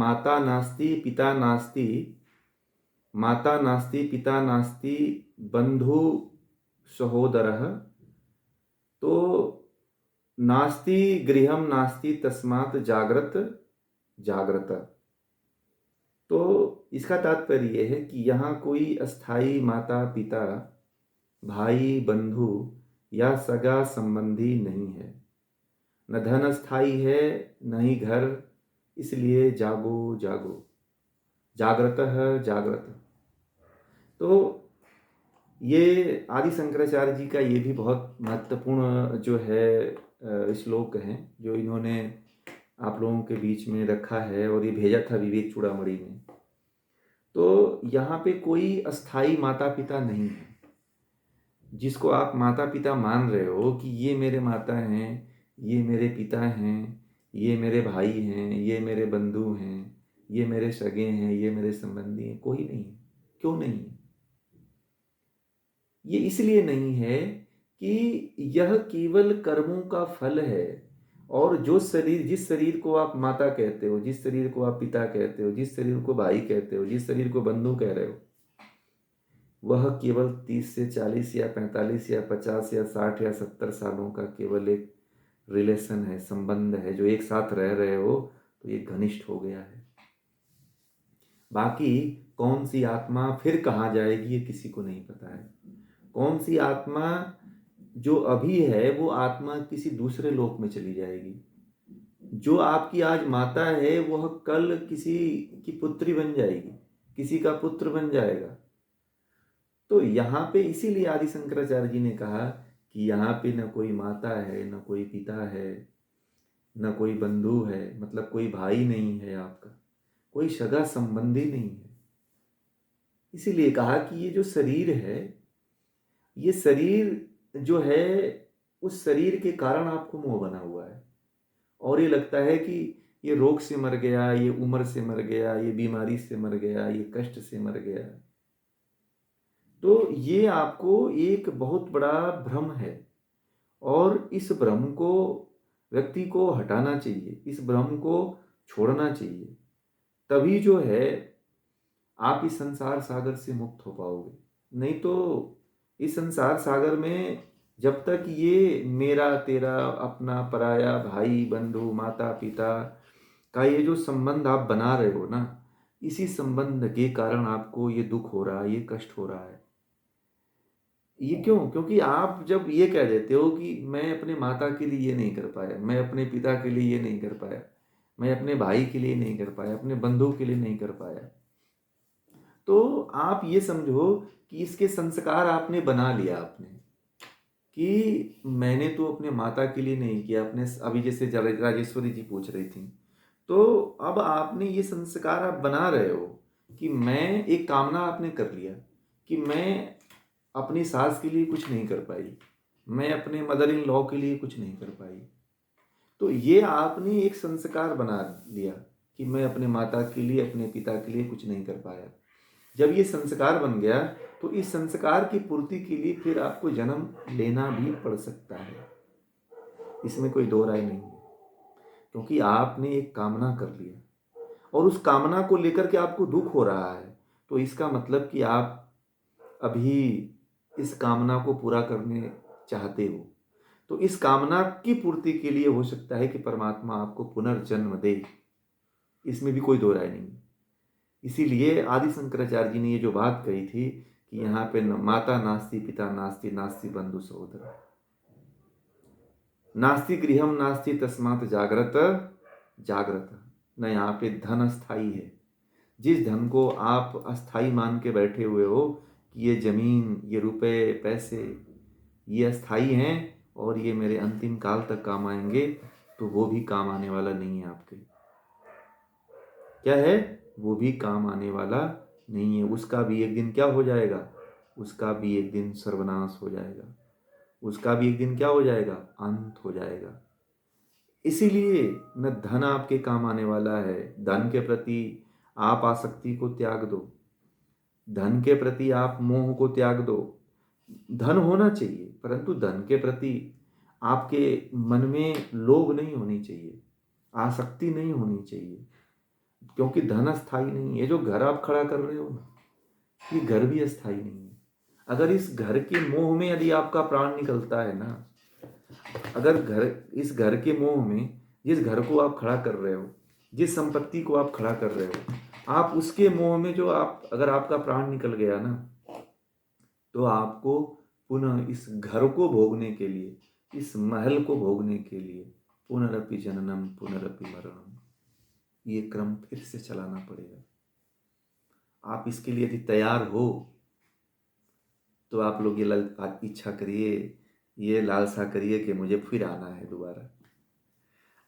माता नास्ति पिता नास्ति, माता नास्ति पिता नास्ति बंधु सहोदरः, तो नास्ति गृहम नास्ति तस्मात् जाग्रत जाग्रत। तो इसका तात्पर्य यह है कि यहाँ कोई अस्थाई माता पिता, भाई बंधु या सगा संबंधी नहीं है, न धन स्थायी है न ही घर, इसलिए जागो जागो, जागृतः जागृत। तो ये आदि शंकराचार्य जी का ये भी बहुत महत्वपूर्ण जो है श्लोक हैं, जो इन्होंने आप लोगों के बीच में रखा है और ये भेजा था विवेक चूड़ामणि में। तो यहाँ पे कोई अस्थाई माता पिता नहीं है जिसको आप माता पिता मान रहे हो कि ये मेरे माता हैं, ये मेरे पिता हैं, ये मेरे भाई हैं, ये मेरे बंधु हैं, ये मेरे सगे हैं, ये मेरे संबंधी हैं। कोई नहीं है। क्यों नहीं है? ये इसलिए नहीं है कि यह केवल कर्मों का फल है, और जो शरीर, जिस शरीर को आप माता कहते हो, जिस शरीर को आप पिता कहते हो, जिस शरीर को भाई कहते हो, जिस शरीर को बंधु कह रहे हो, वह केवल 30 से 40 या 45 या 50 या 60 या 70 सालों का केवल एक रिलेशन है, संबंध है, जो एक साथ रह रहे हो तो ये घनिष्ठ हो गया है। बाकी कौन सी आत्मा फिर कहाँ जाएगी ये किसी को नहीं पता है। कौन सी आत्मा जो अभी है वो आत्मा किसी दूसरे लोक में चली जाएगी। जो आपकी आज माता है वह कल किसी की पुत्री बन जाएगी, किसी का पुत्र बन जाएगा। तो यहाँ पे इसीलिए आदि शंकराचार्य जी ने कहा कि यहाँ पे न कोई माता है, न कोई पिता है, न कोई बंधु है, मतलब कोई भाई नहीं है आपका, कोई सगा संबंधी नहीं है। इसीलिए कहा कि ये जो शरीर है, ये शरीर जो है, उस शरीर के कारण आपको मोह बना हुआ है, और ये लगता है कि ये रोग से मर गया, ये उम्र से मर गया, ये बीमारी से मर गया, ये कष्ट से मर गया। तो ये आपको एक बहुत बड़ा भ्रम है, और इस भ्रम को व्यक्ति को हटाना चाहिए, इस भ्रम को छोड़ना चाहिए। तभी जो है आप इस संसार सागर से मुक्त हो पाओगे। नहीं तो इस संसार सागर में जब तक ये मेरा तेरा अपना पराया भाई बंधु माता पिता का ये जो संबंध आप बना रहे हो ना, इसी संबंध के कारण आपको ये दुख हो रहा है, ये कष्ट हो रहा है। ये क्यों? क्योंकि आप जब ये कह देते हो कि मैं अपने माता के लिए ये नहीं कर पाया, मैं अपने पिता के लिए ये नहीं कर पाया, मैं अपने भाई के लिए नहीं कर पाया, अपने बंधु के लिए नहीं कर पाया, तो आप ये समझो कि इसके संस्कार आपने बना लिया आपने, कि मैंने तो अपने माता के लिए नहीं किया अपने। अभी जैसे राजेश्वरी जी पूछ रही थी, तो अब आपने ये संस्कार आप बना रहे हो कि मैं एक कामना आपने कर लिया कि मैं अपनी सास के लिए कुछ नहीं कर पाई, मैं अपने मदर इन लॉ के लिए कुछ नहीं कर पाई। तो ये आपने एक संस्कार बना लिया कि मैं अपने माता के लिए, अपने पिता के लिए कुछ नहीं कर पाया। जब ये संस्कार बन गया तो इस संस्कार की पूर्ति के लिए फिर आपको जन्म लेना भी पड़ सकता है, इसमें कोई दो राय नहीं है। क्योंकि आपने एक कामना कर लिया और उस कामना को लेकर के आपको दुख हो रहा है, तो इसका मतलब कि आप अभी इस कामना को पूरा करने चाहते हो। तो इस कामना की पूर्ति के लिए हो सकता है कि परमात्मा आपको पुनर्जन्म दे, इसमें भी कोई दो राय नहीं। इसीलिए आदि शंकराचार्य जी ने ये जो बात कही थी कि यहाँ पे माता नास्ति पिता नास्ति नास्ति बंधु सहोदर, नास्ति गृहम नास्ति तस्मात् जाग्रत जाग्रत। न यहाँ पे धन अस्थाई है। जिस धन को आप अस्थाई मान के बैठे हुए हो कि ये जमीन, ये रुपए पैसे ये अस्थाई हैं और ये मेरे अंतिम काल तक काम आएंगे, तो वो भी काम आने वाला नहीं है आपके। क्या है? वो भी काम आने वाला नहीं है। उसका भी एक दिन क्या हो जाएगा? उसका भी एक दिन सर्वनाश हो जाएगा, उसका भी एक दिन क्या हो जाएगा? अंत हो जाएगा। इसीलिए न धन आपके काम आने वाला है। धन के प्रति आप आसक्ति को त्याग दो, धन के प्रति आप मोह को त्याग दो। धन होना चाहिए, परंतु धन के प्रति आपके मन में लोभ नहीं होनी चाहिए, आसक्ति नहीं होनी चाहिए। क्योंकि धन अस्थाई नहीं है। जो घर आप खड़ा कर रहे हो ना, ये घर भी अस्थाई नहीं है। अगर इस घर के मोह में यदि आपका प्राण निकलता है ना, अगर इस घर के मोह में, जिस घर को आप खड़ा कर रहे हो, जिस संपत्ति को आप खड़ा कर रहे हो, आप उसके मोह में जो आप, अगर आपका प्राण निकल गया ना, तो आपको पुनः इस घर को भोगने के लिए, इस महल को भोगने के लिए पुनरपि जननम पुनरपि मरणम, ये क्रम फिर से चलाना पड़ेगा। आप इसके लिए यदि तैयार हो तो आप लोग ये इच्छा करिए, ये लालसा करिए कि मुझे फिर आना है दोबारा।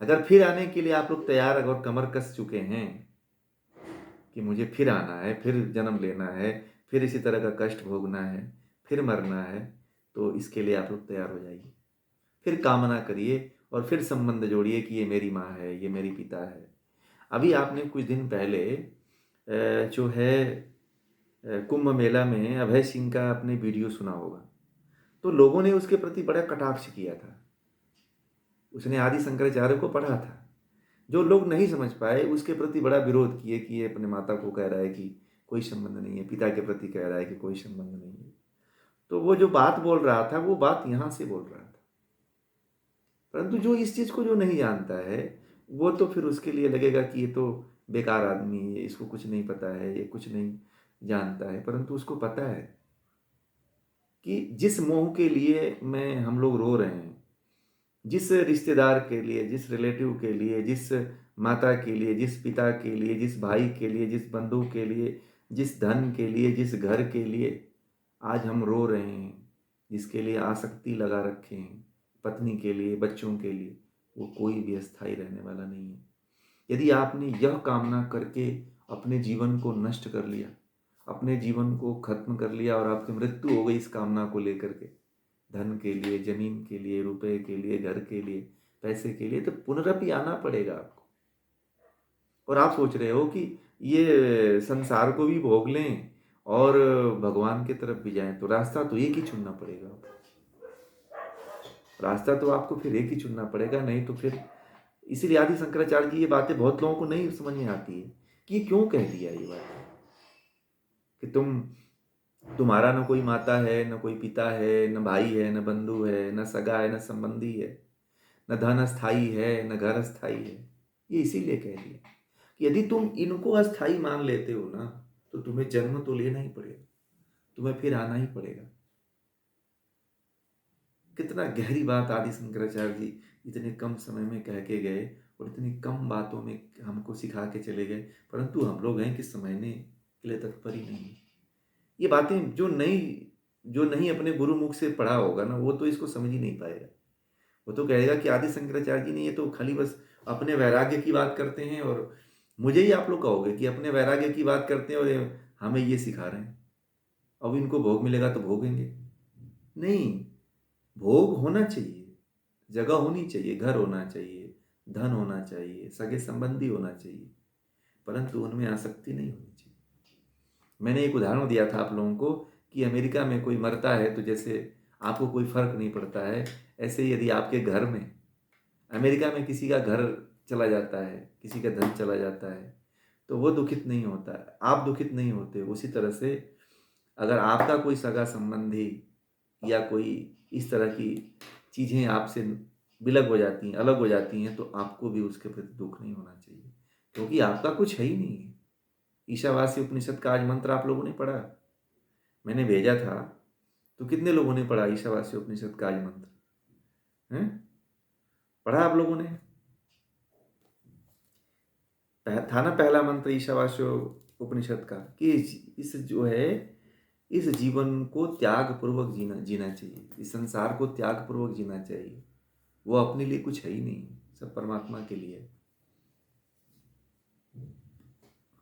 अगर फिर आने के लिए आप लोग तैयार, अगर कमर कस चुके हैं कि मुझे फिर आना है, फिर जन्म लेना है, फिर इसी तरह का कष्ट भोगना है, फिर मरना है, तो इसके लिए आप लोग तैयार हो जाइए। फिर कामना करिए और फिर संबंध जोड़िए कि ये मेरी माँ है, ये मेरी पिता है। अभी आपने कुछ दिन पहले जो है कुंभ मेला में अभय सिंह का आपने वीडियो सुना होगा, तो लोगों ने उसके प्रति बड़ा कटाक्ष किया था। उसने आदि शंकराचार्य को पढ़ा था। जो लोग नहीं समझ पाए उसके प्रति बड़ा विरोध किए कि ये अपने माता को कह रहा है कि कोई संबंध नहीं है, पिता के प्रति कह रहा है कि कोई संबंध नहीं है। तो वो जो बात बोल रहा था, वो बात यहाँ से बोल रहा था। परंतु जो इस चीज़ को जो नहीं जानता है, वो तो फिर उसके लिए लगेगा कि ये तो बेकार आदमी है, इसको कुछ नहीं पता है, ये कुछ नहीं जानता है। परंतु उसको पता है कि जिस मोह के लिए हम लोग रो रहे हैं, जिस रिश्तेदार के लिए, जिस रिलेटिव के लिए, जिस माता के लिए, जिस पिता के लिए, जिस भाई के लिए, जिस बंधु के लिए, जिस धन के लिए, जिस घर के लिए आज हम रो रहे हैं, जिसके लिए आसक्ति लगा रखे हैं, पत्नी के लिए, बच्चों के लिए, वो कोई भी अस्थायी रहने वाला नहीं है। यदि आपने यह कामना करके अपने जीवन को नष्ट कर लिया, अपने जीवन को खत्म कर लिया और आपकी मृत्यु हो गई इस कामना को लेकर के, धन के लिए, जमीन के लिए, रुपए के लिए, घर के लिए, पैसे के लिए, तो पुनरपि आना पड़ेगा आपको। और आप सोच रहे हो कि ये संसार को भी भोग लें और भगवान की तरफ भी जाएं, तो रास्ता तो एक ही चुनना पड़ेगा। रास्ता तो आपको फिर एक ही चुनना पड़ेगा, नहीं तो फिर, इसीलिए आदि शंकराचार्य की ये बातें बहुत लोगों को नहीं समझ में आती है कि ये क्यों कह दिया ये बात कि तुम्हारा न कोई माता है, न कोई पिता है, न भाई है, न बंधु है, न सगा है, न संबंधी है, न धन अस्थाई है, न घर अस्थाई है। ये इसीलिए कह दिया कि यदि तुम इनको अस्थाई मान लेते हो ना, तो तुम्हें जन्म तो लेना ही पड़ेगा, तुम्हें फिर आना ही पड़ेगा। कितना गहरी बात आदि शंकराचार्य जी इतने कम समय में कह के गए और इतनी कम बातों में हमको सिखा के चले गए। परंतु हम लोग हैं कि समझने के लिए तत्पर ही नहीं है। ये बातें जो नहीं अपने गुरु मुख से पढ़ा होगा ना, वो तो इसको समझ ही नहीं पाएगा। वो तो कहेगा कि आदि शंकराचार्य जी ने ये तो खाली बस अपने वैराग्य की बात करते हैं, और मुझे ही आप लोग कहोगे कि अपने वैराग्य की बात करते हैं और हमें ये सिखा रहे हैं। अब इनको भोग मिलेगा तो भोगेंगे। नहीं, भोग होना चाहिए, जगह होनी चाहिए, घर होना चाहिए, धन होना चाहिए, सगे संबंधी होना चाहिए, परंतु उनमें आसक्ति नहीं होनी चाहिए। मैंने एक उदाहरण दिया था आप लोगों को कि अमेरिका में कोई मरता है तो जैसे आपको कोई फर्क नहीं पड़ता है, ऐसे ही यदि आपके घर में, अमेरिका में किसी का घर चला जाता है, किसी का धन चला जाता है, तो वो दुखित नहीं होता है, आप दुखित नहीं होते। उसी तरह से अगर आपका कोई सगा संबंधी या कोई इस तरह की चीज़ें आपसे विलग हो जाती हैं, अलग हो जाती हैं, तो आपको भी उसके प्रति दुख नहीं होना चाहिए, क्योंकि आपका कुछ है ही नहीं है। ईशावास्य उपनिषद का आज मंत्र आप लोगों ने पढ़ा, मैंने भेजा था, तो कितने लोगों ने पढ़ा ईशावास्य उपनिषद का आज मंत्र? हैं? पढ़ा आप लोगों ने? था ना पहला मंत्र ईशावास्य उपनिषद का कि इस जो है, इस जीवन को त्याग पूर्वक जीना चाहिए, इस संसार को त्याग पूर्वक जीना चाहिए। वो अपने लिए कुछ है ही नहीं, सब परमात्मा के लिए है।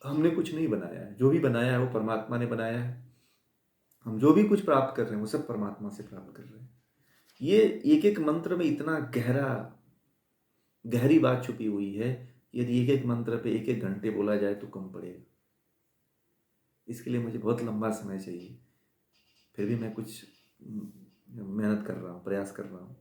हमने कुछ नहीं बनाया है, जो भी बनाया है वो परमात्मा ने बनाया है। हम जो भी कुछ प्राप्त कर रहे हैं वो सब परमात्मा से प्राप्त कर रहे हैं। ये एक एक मंत्र में इतना गहरी बात छुपी हुई है, यदि एक एक मंत्र पे एक एक घंटे बोला जाए तो कम पड़ेगा। इसके लिए मुझे बहुत लंबा समय चाहिए, फिर भी मैं कुछ मेहनत कर रहा हूँ, प्रयास कर रहा हूँ।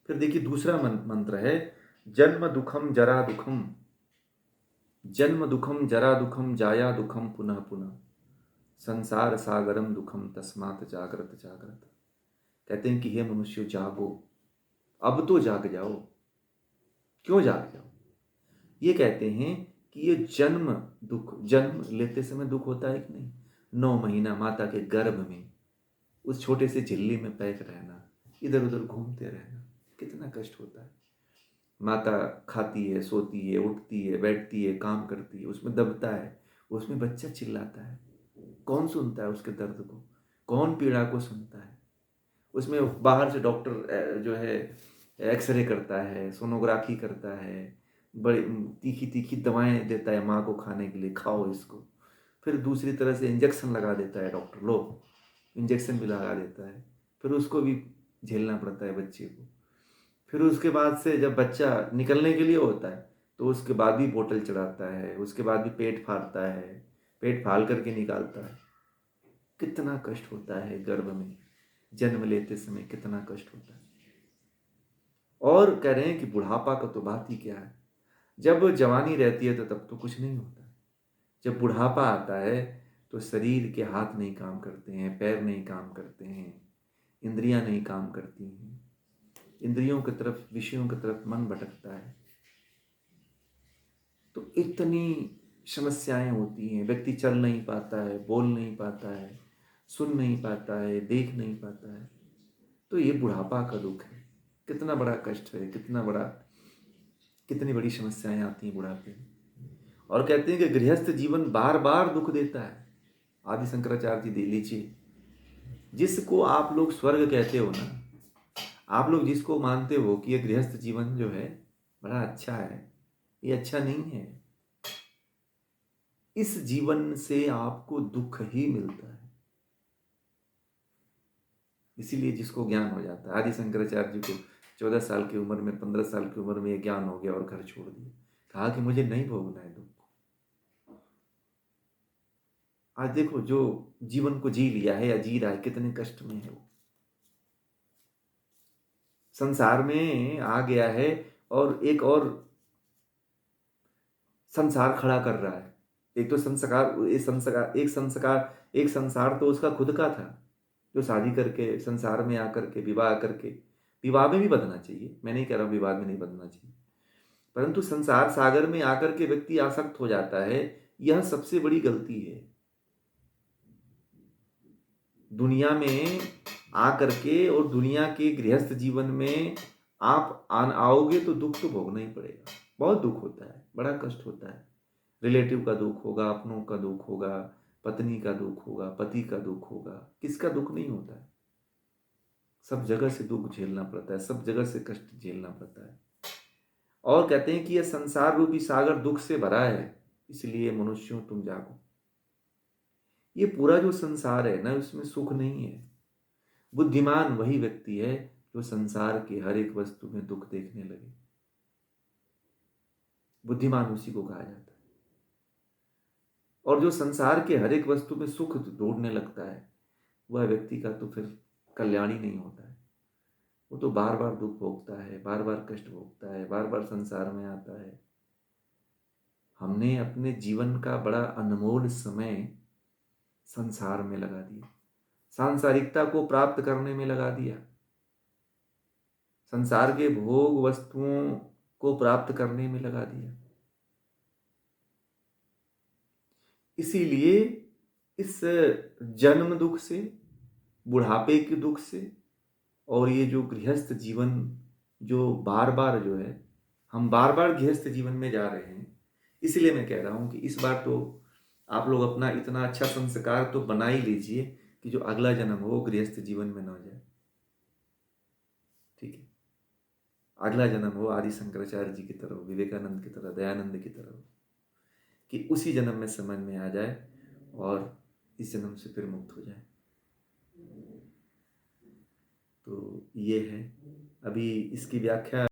फिर देखिए दूसरा मंत्र है, जन्म दुखम जरा दुखम जन्म दुखम जरा दुखम जाया दुखम पुनः पुनः, संसार सागरम दुखम तस्मात् जागृत जागृत। कहते हैं कि हे मनुष्य जागो, अब तो जाग जाओ। क्यों जाग जाओ? ये कहते हैं कि ये जन्म दुख, जन्म लेते समय दुख होता है कि नहीं, 9 महीना माता के गर्भ में उस छोटे से झिल्ली में पैक रहना, इधर उधर घूमते रहना, कितना कष्ट होता है। माता खाती है, सोती है, उठती है, बैठती है, काम करती है, उसमें दबता है, उसमें बच्चा चिल्लाता है, कौन सुनता है उसके दर्द को, कौन पीड़ा को सुनता है। उसमें बाहर से डॉक्टर जो है एक्सरे करता है, सोनोग्राफी करता है, बड़ी तीखी तीखी दवाएं देता है माँ को खाने के लिए, खाओ इसको। फिर दूसरी तरह से इंजेक्शन लगा देता है डॉक्टर, लो इंजेक्शन भी लगा देता है, फिर उसको भी झेलना पड़ता है बच्चे को। फिर उसके बाद से जब बच्चा निकलने के लिए होता है तो उसके बाद भी बोतल चढ़ाता है, उसके बाद भी पेट फाड़ता है, पेट फाड़ करके निकालता है। कितना कष्ट होता है गर्भ में, जन्म लेते समय कितना कष्ट होता है। और कह रहे हैं कि बुढ़ापा का तो बात ही क्या है। जब जवानी रहती है तो तब तो कुछ नहीं होता, जब बुढ़ापा आता है तो शरीर के हाथ नहीं काम करते हैं, पैर नहीं काम करते हैं, इंद्रियां नहीं काम करती हैं, इंद्रियों की तरफ, विषयों की तरफ मन भटकता है। तो इतनी समस्याएं होती हैं, व्यक्ति चल नहीं पाता है, बोल नहीं पाता है, सुन नहीं पाता है, देख नहीं पाता है। तो ये बुढ़ापा का दुख है। कितना बड़ा कष्ट है, कितनी बड़ी समस्याएं आती हैं बुढ़ापे में। और कहते हैं कि गृहस्थ जीवन बार बार दुख देता है। आदि शंकराचार्य जी दे लीजिए, जिसको आप लोग स्वर्ग कहते हो ना, आप लोग जिसको मानते हो कि ये गृहस्थ जीवन जो है बड़ा अच्छा है, ये अच्छा नहीं है। इस जीवन से आपको दुख ही मिलता है। इसीलिए जिसको ज्ञान हो जाता है, आदि शंकराचार्य जी को 14 साल की उम्र में, 15 साल की उम्र में ये ज्ञान हो गया और घर छोड़ दिया, कहा कि मुझे नहीं भोगना है दुख। आज देखो जो जीवन को जी लिया है या जी रहा है, कितने कष्ट में है वो, संसार में आ गया है और एक और संसार खड़ा कर रहा है। एक तो एक संसार तो उसका खुद का था, जो शादी करके संसार में आकर के विवाह करके, विवाह में भी बंधना चाहिए, मैं नहीं कह रहा हूं विवाह में नहीं बंधना चाहिए, परंतु संसार सागर में आकर के व्यक्ति आसक्त हो जाता है, यह सबसे बड़ी गलती है। दुनिया में आकर के और दुनिया के गृहस्थ जीवन में आप आओगे तो दुख तो भोगना ही पड़ेगा। बहुत दुख होता है, बड़ा कष्ट होता है। रिलेटिव का दुख होगा, अपनों का दुख होगा, पत्नी का दुख होगा, पति का दुख होगा, किसका दुख नहीं होता है। सब जगह से दुख झेलना पड़ता है, सब जगह से कष्ट झेलना पड़ता है। और कहते हैं कि यह संसार रूपी सागर दुख से भरा है, इसलिए मनुष्यों तुम जागो। ये पूरा जो संसार है ना, उसमें सुख नहीं है। बुद्धिमान वही व्यक्ति है जो संसार के हर एक वस्तु में दुख देखने लगे। बुद्धिमान उसी को कहा जाता है। और जो संसार के हर एक वस्तु में सुख ढूंढने लगता है, वह व्यक्ति का तो फिर कल्याण ही नहीं होता है। वो तो बार बार दुख भोगता है, बार बार कष्ट भोगता है, बार बार संसार में आता है। हमने अपने जीवन का बड़ा अनमोल समय संसार में लगा दिया, सांसारिकता को प्राप्त करने में लगा दिया, संसार के भोग वस्तुओं को प्राप्त करने में लगा दिया। इसीलिए इस जन्म दुख से, बुढ़ापे के दुख से, और ये जो गृहस्थ जीवन जो बार बार जो है, हम बार बार गृहस्थ जीवन में जा रहे हैं, इसलिए मैं कह रहा हूं कि इस बार तो आप लोग अपना इतना अच्छा संस्कार तो बना ही लीजिए कि जो अगला जन्म हो गृहस्थ जीवन में ना जाए। ठीक है, अगला जन्म हो आदि शंकराचार्य जी की तरह, विवेकानंद की तरह, दयानंद की तरह, कि उसी जन्म में समझ में आ जाए और इस जन्म से फिर मुक्त हो जाए। तो ये है, अभी इसकी व्याख्या